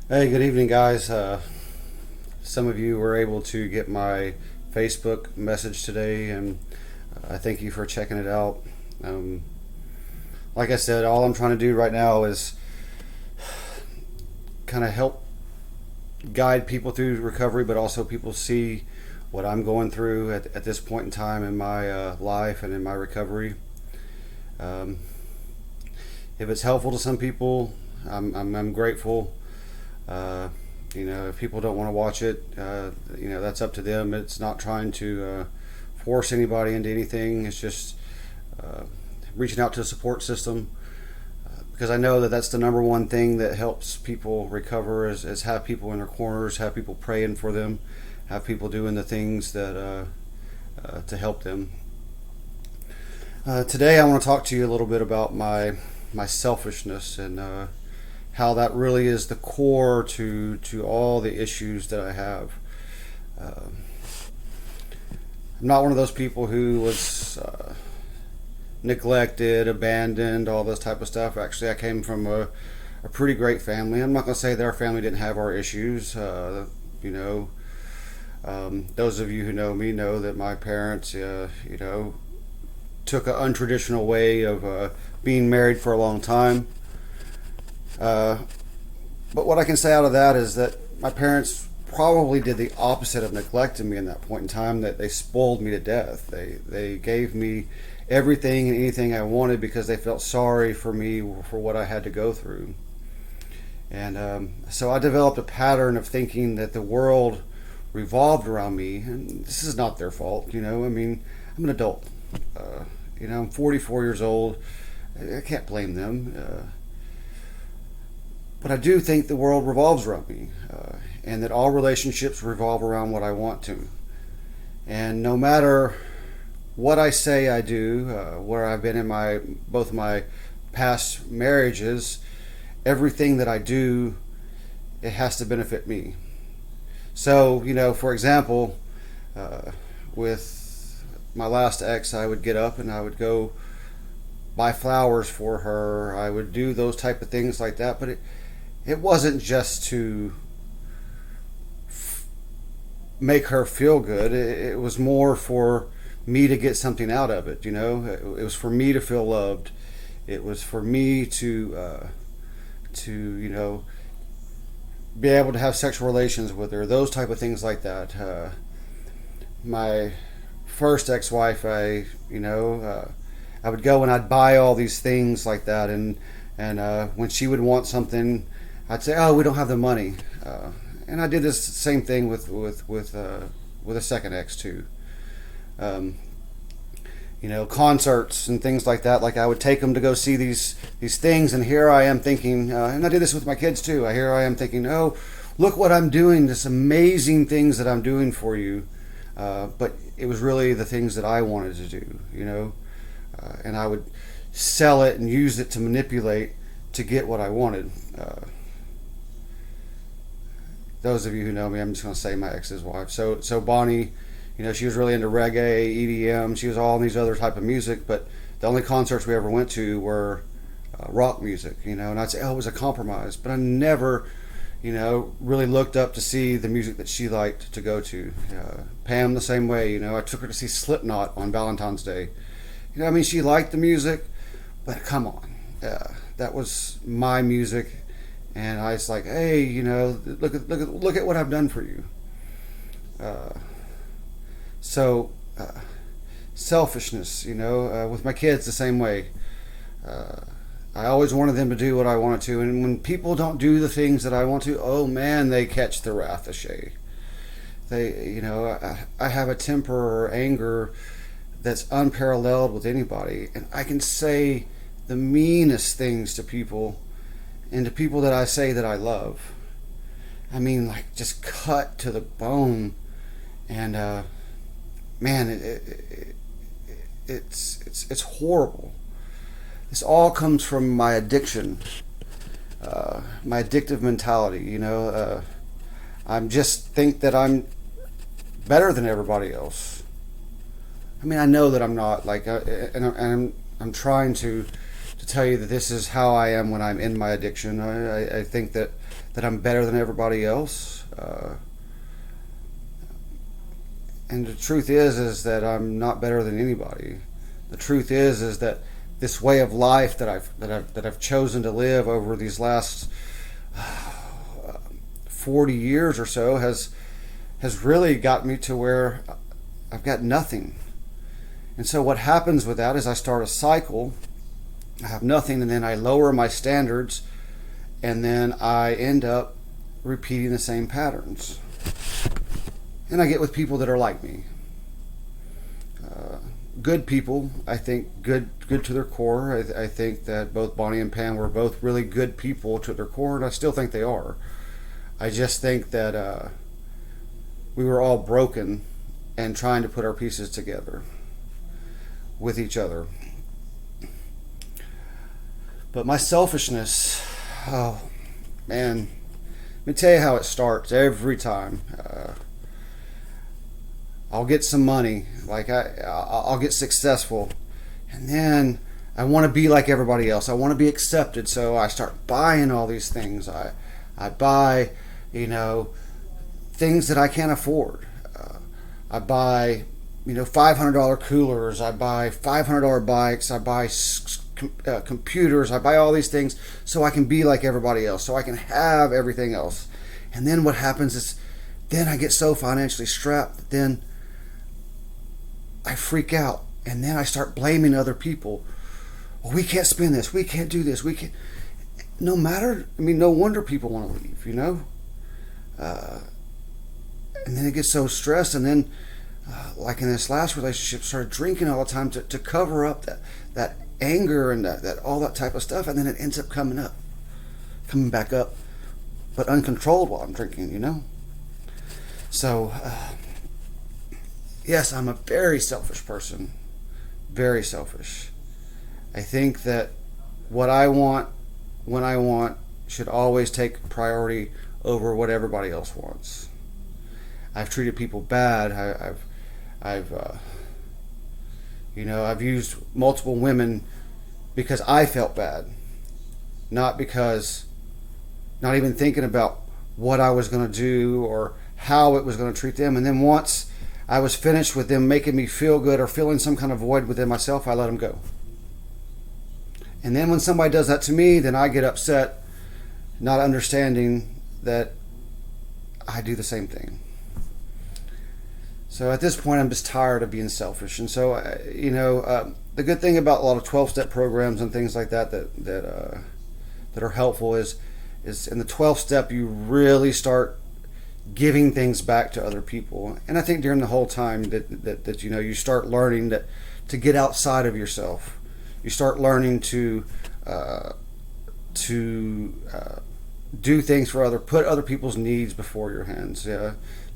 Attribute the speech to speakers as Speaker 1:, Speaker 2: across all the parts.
Speaker 1: Hey, good evening, guys. Some of you were able to get my Facebook message today, and I thank you for checking it out. Um, like I said, all I'm trying to do right now is kind of help guide people through recovery, but also people see what I'm going through at this point in time in my life and in my recovery. Um, if it's helpful to some people, I'm grateful. Uh, if people don't want to watch it, that's up to them. It's not trying to force anybody into anything. It's just uh, reaching out to a support system because I know that that's the number one thing that helps people recover is have people in their corners, have people praying for them, have people doing the things that to help them. Today, I want to talk to you a little bit about my selfishness and how that really is the core to all the issues that I have. Um, I'm not one of those people who was neglected, abandoned, all this type of stuff. Actually, I came from a pretty great family. I'm not going to say that our family didn't have our issues. Those of you who know me know that my parents, took an untraditional way of being married for a long time. Uh, but what I can say out of that is that my parents probably did the opposite of neglecting me in that point in time. That they spoiled me to death. They gave me everything and anything I wanted because they felt sorry for me for what I had to go through. And so I developed a pattern of thinking that the world revolved around me, and this is not their fault. I mean, I'm an adult. I'm 44 years old. I can't blame them. But I do think the world revolves around me, and that all relationships revolve around what I want to. And no matter what I say I do, where I've been in both my past marriages, everything that I do, it has to benefit me. So, for example, with my last ex, I would get up and I would go buy flowers for her. I would do those type of things like that, but it wasn't just to make her feel good. It was more for me to get something out of it. It was for me to feel loved. It was for me to be able to have sexual relations with her. Those type of things like that. My first ex-wife, I would go and I'd buy all these things like that, and when she would want something, I'd say, "Oh, we don't have the money," and I did this same thing with a second ex too. Um, Concerts and things like that. Like I would take them to go see these things, and here I am thinking, and I did this with my kids too. Here I am thinking, "Oh, look what I'm doing! This amazing things that I'm doing for you," but it was really the things that I wanted to do. And I would sell it and use it to manipulate to get what I wanted. Those of you who know me, I'm just going to say my ex's wife. So Bonnie, she was really into reggae, EDM. She was all in these other type of music, but the only concerts we ever went to were rock music. And I'd say, "Oh, it was a compromise," but I never, really looked up to see the music that she liked to go to. Pam the same way. I took her to see Slipknot on Valentine's Day. She liked the music, but come on, that was my music, and I was like, "Hey, look at what I've done for you." So, selfishness, with my kids the same way. I always wanted them to do what I wanted to, and when people don't do the things that I want to, oh man, they catch the wrath of Shay. I have a temper or anger that's unparalleled with anybody, and I can say the meanest things to people, and to people that I say that I love. I mean, like just cut to the bone, and man, it's horrible. This all comes from my addiction, my addictive mentality. I just think that I'm better than everybody else. I mean, I know that I'm not. And I'm trying to to tell you that this is how I am when I'm in my addiction. I think that I'm better than everybody else. And the truth is that I'm not better than anybody. The truth is that this way of life that I've chosen to live over these last 40 years or so has really got me to where I've got nothing. And so what happens with that is I start a cycle. I have nothing, and then I lower my standards, and then I end up repeating the same patterns. And I get with people that are like me. Good people, I think, good to their core. I think that both Bonnie and Pam were both really good people to their core, and I still think they are. I just think that we were all broken and trying to put our pieces together with each other. But my selfishness, oh man, let me tell you how it starts every time. I'll get some money, like I'll get successful, and then I want to be like everybody else. I want to be accepted, so I start buying all these things. I buy, things that I can't afford. I buy, $500 coolers. I buy $500 bikes. I buy computers. I buy all these things so I can be like everybody else, so I can have everything else. And then what happens is, then I get so financially strapped that then I freak out, and then I start blaming other people. Well, we can't spend this. We can't do this. We can't. No wonder people want to leave. And then it gets so stressed, and then, like in this last relationship, started drinking all the time to cover up that anger and that all that type of stuff, and then it ends up coming back up, but uncontrolled while I'm drinking. So. Yes, I'm a very selfish person. Very selfish. I think that what I want, when I want, should always take priority over what everybody else wants. I've treated people bad. I've used multiple women because I felt bad, not even thinking about what I was going to do or how it was going to treat them. And then once I was finished with them making me feel good or feeling some kind of void within myself, I let them go. And then when somebody does that to me, then I get upset, not understanding that I do the same thing. So at this point, I'm just tired of being selfish. And so, the good thing about a lot of 12-step programs and things like that are helpful is in the 12th step, you really start giving things back to other people. And I think during the whole time that you start learning that to get outside of yourself. You start learning to do things for put other people's needs before your hands.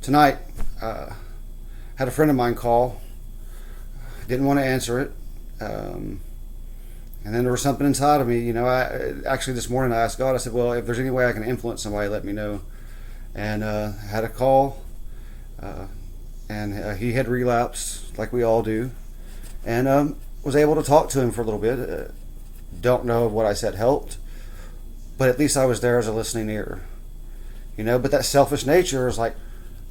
Speaker 1: Tonight, had a friend of mine call. Didn't want to answer it. And then there was something inside of me. Actually this morning I asked God, I said, well, if there's any way I can influence somebody, let me know. And had a call, and he had relapsed like we all do, and was able to talk to him for a little bit. Don't know if what I said helped, but at least I was there as a listening ear. But that selfish nature is like,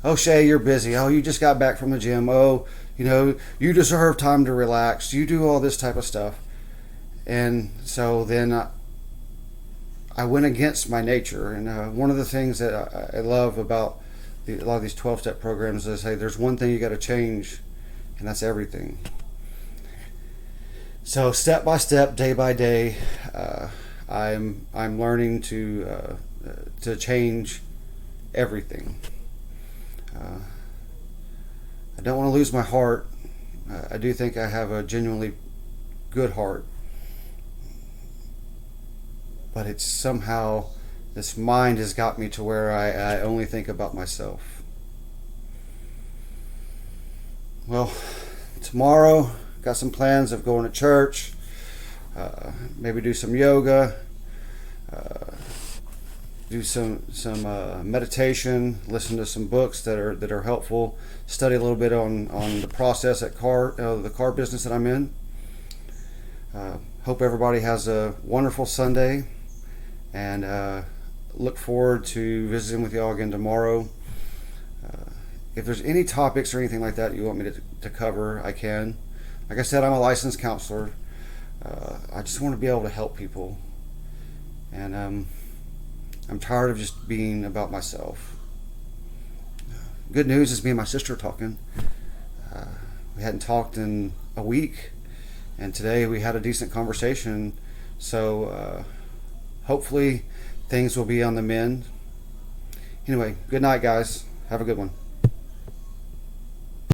Speaker 1: oh, Shay, you're busy. Oh, you just got back from the gym. Oh, you deserve time to relax. You do all this type of stuff. And so then I went against my nature. And one of the things that I love about a lot of these 12-step programs is, hey, there's one thing you got to change, and that's everything. So step by step, day by day, I'm learning to change everything. I don't want to lose my heart. I do think I have a genuinely good heart. But it's somehow, this mind has got me to where I only think about myself. Well, tomorrow, got some plans of going to church, maybe do some yoga, do some meditation, listen to some books that are helpful, study a little bit on the process at the car business that I'm in. Hope everybody has a wonderful Sunday, and look forward to visiting with y'all again tomorrow. If there's any topics or anything like that you want me to cover, I can. Like I said, I'm a licensed counselor. I just want to be able to help people, and I'm tired of just being about myself. Good news is me and my sister are talking. We hadn't talked in a week, and today we had a decent conversation. So hopefully things will be on the mend. Anyway, good night, guys. Have a good one.